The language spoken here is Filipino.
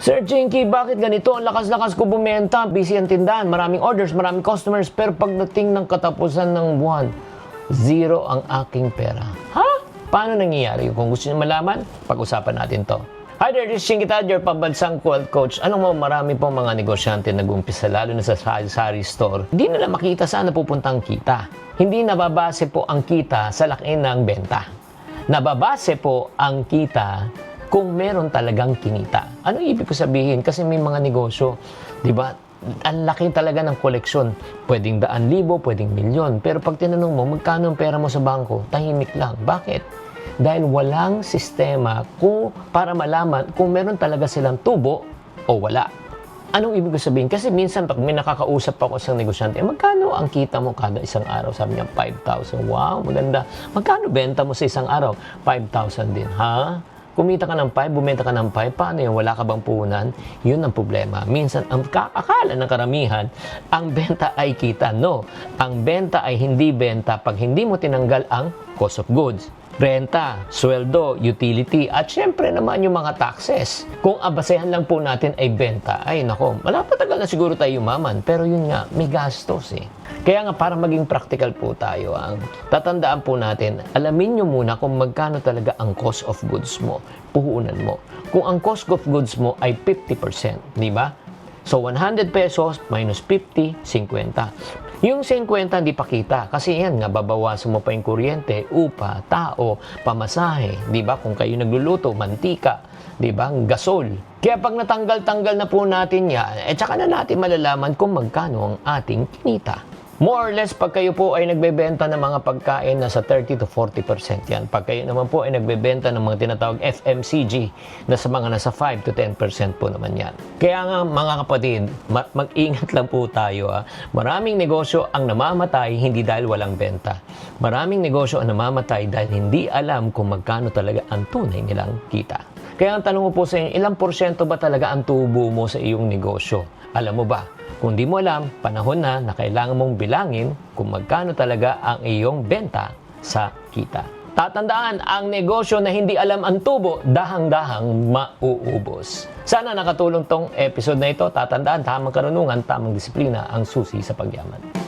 Sir Chinky, bakit ganito? Ang lakas-lakas ko bumenta, busy ang tindahan, maraming orders, maraming customers, pero pagdating ng katapusan ng buwan, zero ang aking pera. Ha? Paano nangyayari? Kung gusto niyo malaman, pag-usapan natin to. Hi there, this is Chinky Tad, your pambansang wealth coach. Alam mo, marami pong mga negosyante nag-umpisa, lalo na sa sari store. Hindi nila makita saan napupunta ang kita. Hindi nababase po ang kita sa laki ng benta. Nababase po ang kita kung meron talagang kinita. Ano ibig ko sabihin? Kasi may mga negosyo, di ba? Ang laki talaga ng koleksyon. Pwedeng 100,000, pwedeng milyon. Pero pag tinanong mo, magkano ang pera mo sa bangko? Tahimik lang. Bakit? Dahil walang sistema para malaman kung meron talaga silang tubo o wala. Anong ibig ko sabihin? Kasi minsan pag may nakakausap ako sa negosyante, magkano ang kita mo kada isang araw? Sabi niya, 5,000. Wow, maganda. Magkano benta mo sa isang araw? 5,000 din. Ha? Kumita ka ng 5, bumenta ka ng 5, paano yun? Wala ka bang puhunan? Yun ang problema. Minsan, ang akala ng karamihan, ang benta ay kita. No, ang benta ay hindi benta pag hindi mo tinanggal ang cost of goods. Renta, sweldo, utility, at syempre naman yung mga taxes. Kung abasehan lang po natin ay benta, ay nako, malapatagal na siguro tayo yumaman, pero yun nga, may gastos eh. Kaya nga para maging practical po tayo, tatandaan po natin, alamin nyo muna kung magkano talaga ang cost of goods mo, puhunan mo. Kung ang cost of goods mo ay 50%, di ba? So 100 pesos minus 50, 50. Yung 50 hindi pa kita kasi yan nga babawasan mo pa yung kuryente, upa, tao, pamasahe, di ba? Kung kayo nagluluto, mantika, di ba? Gasol. Kaya pag natanggal-tanggal na po natin yan, tsaka na natin malalaman kung magkano ang ating kinita. More or less, pag kayo po ay nagbebenta ng mga pagkain, nasa 30 to 40% yan. Pag kayo naman po ay nagbebenta ng mga tinatawag FMCG, nasa mga nasa 5 to 10% po naman yan. Kaya nga mga kapatid, mag-ingat lang po tayo. Maraming negosyo ang namamatay hindi dahil walang benta. Maraming negosyo ang namamatay dahil hindi alam kung magkano talaga ang tunay nilang kita. Kaya ang tanong ko po sa inyo, ilang porsyento ba talaga ang tubo mo sa iyong negosyo? Alam mo ba? Kung di mo alam, panahon na kailangan mong bilangin kung magkano talaga ang iyong benta sa kita. Tatandaan, ang negosyo na hindi alam ang tubo, dahang-dahang mauubos. Sana nakatulong tong episode na ito. Tatandaan, tamang karunungan, tamang disiplina ang susi sa pagyaman.